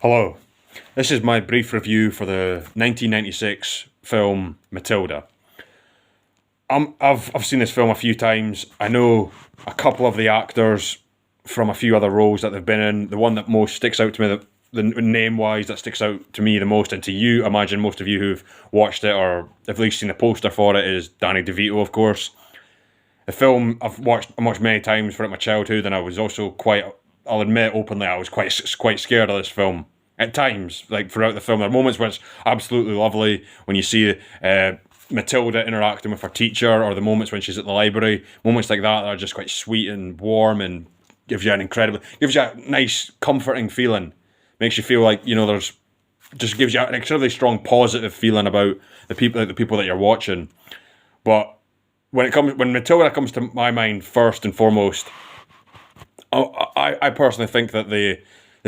Hello, this is my brief review for the 1996 film Matilda. I've seen this film a few times. I know a couple of the actors from a few other roles that they've been in. The one that most sticks out to me, the name-wise, that sticks out to me the most, and to you, I imagine most of you who've watched it or have at least seen the poster for it, is Danny DeVito, of course. The film I watched many times throughout my childhood, and I was also I'll admit openly, I was quite scared of this film at times. Like throughout the film, there are moments where it's absolutely lovely when you see Matilda interacting with her teacher, or the moments when she's at the library. Moments like that are just quite sweet and warm, and gives you a nice, comforting feeling. Makes you feel like just gives you an extremely strong positive feeling about the people that you're watching. But when Matilda comes to my mind first and foremost, I personally think that the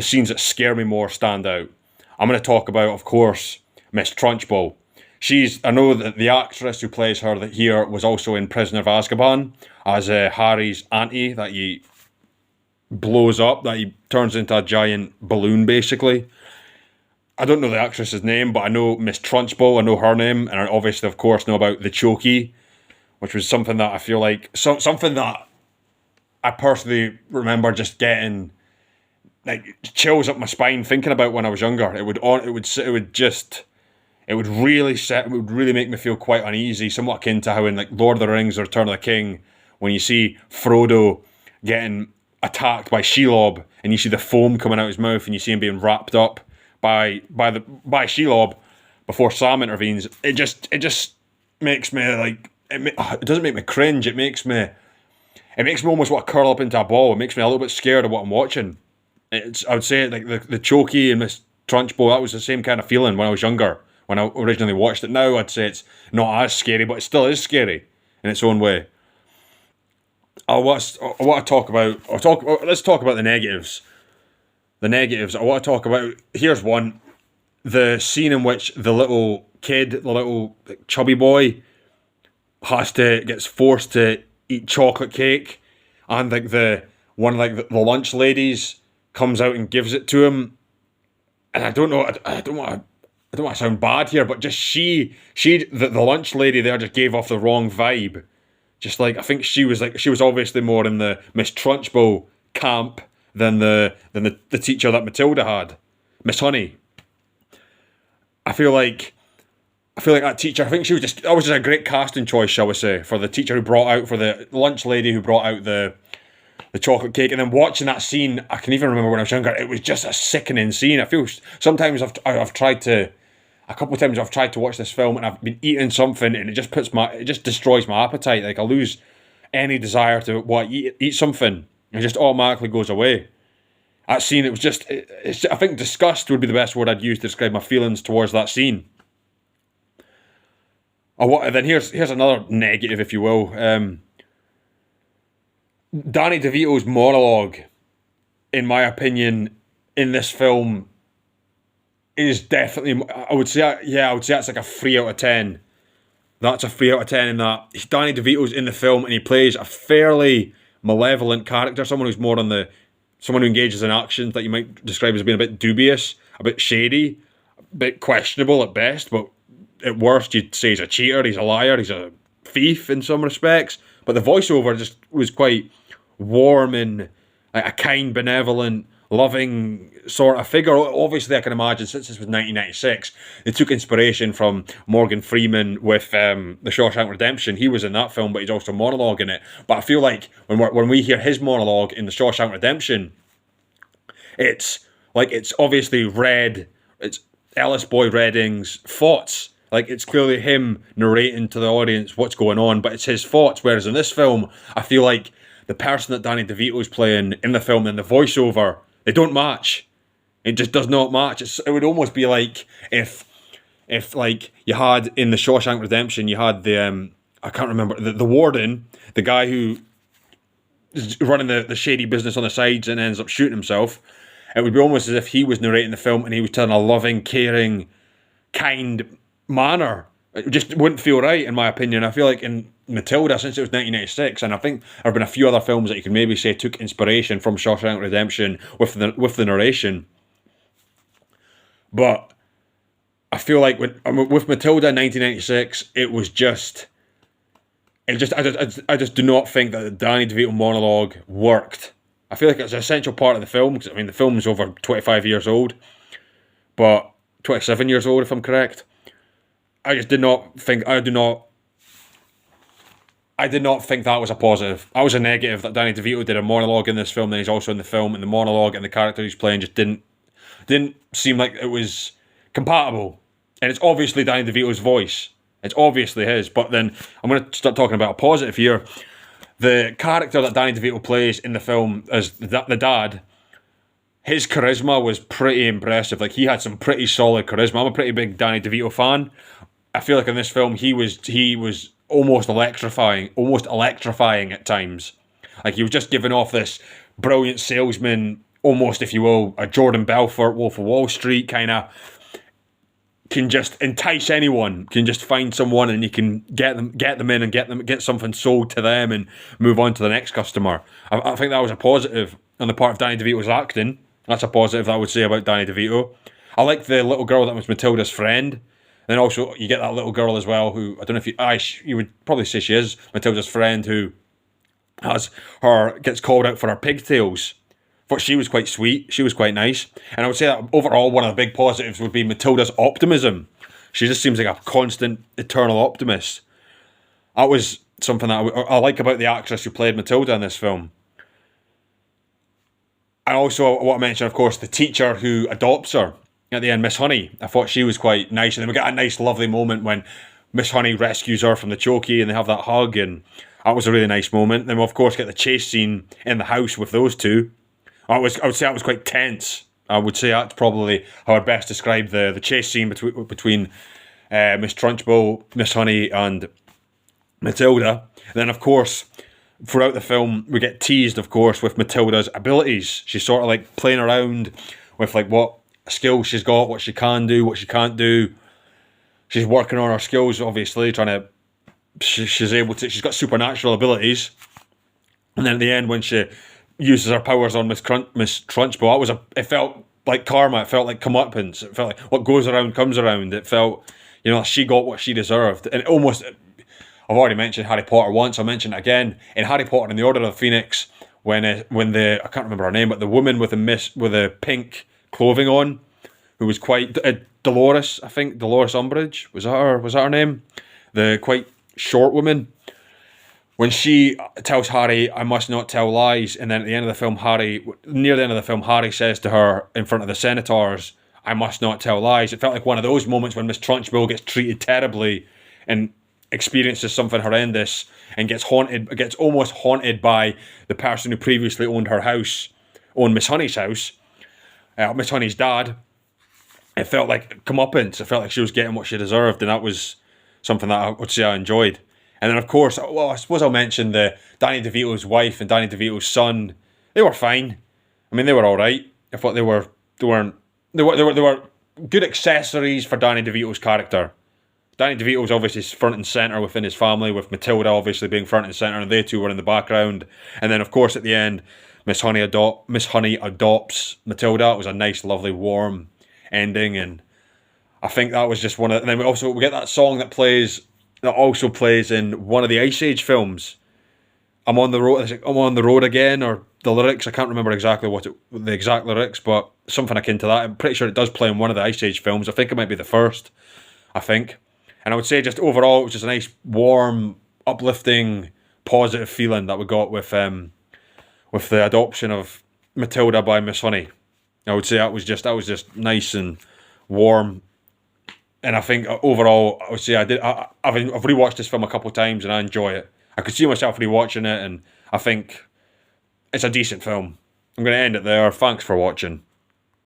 scenes that scare me more stand out. I'm going to talk about, of course, Miss Trunchbull. I know that the actress who plays her here was also in Prisoner of Azkaban as Harry's auntie that he blows up, that he turns into a giant balloon, basically. I don't know the actress's name, but I know Miss Trunchbull, I know her name, and I obviously, of course, know about the Chokey, which was something that I feel like, something that I personally remember just getting like chills up my spine thinking about when I was younger. It would really make me feel quite uneasy, somewhat akin to how in like Lord of the Rings or Return of the King, when you see Frodo getting attacked by Shelob and you see the foam coming out of his mouth and you see him being wrapped up by Shelob before Sam intervenes. It just makes me like it doesn't make me cringe. It makes me almost want to curl up into a ball. It makes me a little bit scared of what I'm watching. I would say like the Chokey and Miss Trunchbull, that was the same kind of feeling when I was younger, when I originally watched it. Now I'd say it's not as scary, but it still is scary in its own way. Let's talk about the negatives. The negatives I want to talk about, here's one. The scene in which the little kid, the little chubby boy, gets forced to eat chocolate cake, and like the lunch ladies comes out and gives it to him. And I don't want to sound bad here, but just the lunch lady there just gave off the wrong vibe. Just like, I think she was obviously more in the Miss Trunchbull camp than the teacher that Matilda had, Miss Honey. I feel like that teacher, that was just a great casting choice, shall we say, for the teacher for the lunch lady who brought out the chocolate cake. And then watching that scene, I can even remember when I was younger, it was just a sickening scene. I feel sometimes I've tried to watch this film and I've been eating something and it just destroys my appetite. Like I lose any desire to eat something. It just automatically goes away. That scene, I think disgust would be the best word I'd use to describe my feelings towards that scene. Then here's another negative, if you will. Danny DeVito's monologue, in my opinion, in this film is definitely, I would say that's like a 3 out of 10. That's a 3 out of 10 in that Danny DeVito's in the film and he plays a fairly malevolent character, someone who engages in actions that you might describe as being a bit dubious, a bit shady, a bit questionable at best, but at worst you'd say he's a cheater, he's a liar, he's a thief in some respects. But the voiceover just was quite warm and like a kind, benevolent, loving sort of figure. Obviously, I can imagine, since this was 1996, they took inspiration from Morgan Freeman with The Shawshank Redemption. He was in that film, but he's also monologuing it. But I feel like when we hear his monologue in The Shawshank Redemption, it's obviously it's Ellis Boyd Redding's thoughts. Like, it's clearly him narrating to the audience what's going on, but it's his thoughts. Whereas in this film, I feel like the person that Danny DeVito's playing in the film and the voiceover, they don't match. It just does not match. It would almost be like if like you had in The Shawshank Redemption, you had the I can't remember the warden, the guy who is running the shady business on the sides and ends up shooting himself. It would be almost as if he was narrating the film and he was telling a loving, caring, kind manner. It just wouldn't feel right, in my opinion. I feel like in Matilda, since it was 1996, and I think there have been a few other films that you can maybe say took inspiration from Shawshank Redemption with the narration. But I feel like with Matilda in 1996, it was just. I just do not think that the Danny DeVito monologue worked. I feel like it's an essential part of the film, because I mean the film's over 25 years old, but 27 years old if I'm correct. I just did not think I did not think that was a positive. That was a negative, that Danny DeVito did a monologue in this film, and he's also in the film, and the monologue and the character he's playing just didn't seem like it was compatible. And it's obviously Danny DeVito's voice. It's obviously his. But then I'm going to start talking about a positive here. The character that Danny DeVito plays in the film as the dad, his charisma was pretty impressive. Like, he had some pretty solid charisma. I'm a pretty big Danny DeVito fan. I feel like in this film he was almost electrifying at times. Like, he was just giving off this brilliant salesman, almost, if you will, a Jordan Belfort, Wolf of Wall Street kind of, can just entice anyone, can just find someone and you can get them in and get something sold to them and move on to the next customer. I think that was a positive on the part of Danny DeVito's acting. That's a positive that I would say about Danny DeVito. I like the little girl that was Matilda's friend. And then also you get that little girl as well who, I don't know if you would probably say she is Matilda's friend, who gets called out for her pigtails. But she was quite sweet. She was quite nice. And I would say that overall one of the big positives would be Matilda's optimism. She just seems like a constant, eternal optimist. That was something that I like about the actress who played Matilda in this film. I also want to mention, of course, the teacher who adopts her at the end, Miss Honey. I thought she was quite nice. And then we get a nice, lovely moment when Miss Honey rescues her from the chokey and they have that hug. And that was a really nice moment. Then we, of course, get the chase scene in the house with those two. I would say that was quite tense. I would say that's probably how I'd best describe the chase scene between Miss Trunchbull, Miss Honey, and Matilda. And then, of course, throughout the film, we get teased, of course, with Matilda's abilities. She's sort of like playing around with like what skills she's got, what she can do, what she can't do. She's working on her skills, obviously, she's got supernatural abilities. And then at the end, when she uses her powers on Miss Trunchbull, it felt like karma, it felt like comeuppance, it felt like what goes around comes around. It felt, she got what she deserved. And almost, I've already mentioned Harry Potter once, I'll mention it again. In Harry Potter and the Order of the Phoenix, when I can't remember her name, but the woman with the pink clothing on, who was quite, Dolores Umbridge, was that her name? The quite short woman. When she tells Harry, I must not tell lies, and then at the end of the film, near the end of the film, Harry says to her in front of the senators, I must not tell lies. It felt like one of those moments when Miss Trunchbull gets treated terribly and experiences something horrendous and gets almost haunted by the person who previously owned Miss Honey's house, Miss Honey's dad. It felt like comeuppance. It felt like she was getting what she deserved, and that was something that I would say I enjoyed. And then, of course, I suppose I'll mention the Danny DeVito's wife and Danny DeVito's son. They were fine. I mean, they were all right. I thought they were good accessories for Danny DeVito's character. Danny DeVito was obviously front and center within his family, with Matilda obviously being front and center, and they two were in the background. And then, of course, at the end, Miss Honey adopts Matilda. It was a nice, lovely, warm ending, and I think that was just one of. And then we get that song that also plays in one of the Ice Age films. I'm on the road again, or the lyrics, I can't remember exactly the exact lyrics, but something akin to that. I'm pretty sure it does play in one of the Ice Age films. I think it might be the first, and I would say just overall it was just a nice, warm, uplifting, positive feeling that we got with the adoption of Matilda by Miss Honey. I would say that was just nice and warm. And I think overall, I would say I've rewatched this film a couple of times and I enjoy it. I could see myself rewatching it, and I think it's a decent film. I'm going to end it there. Thanks for watching.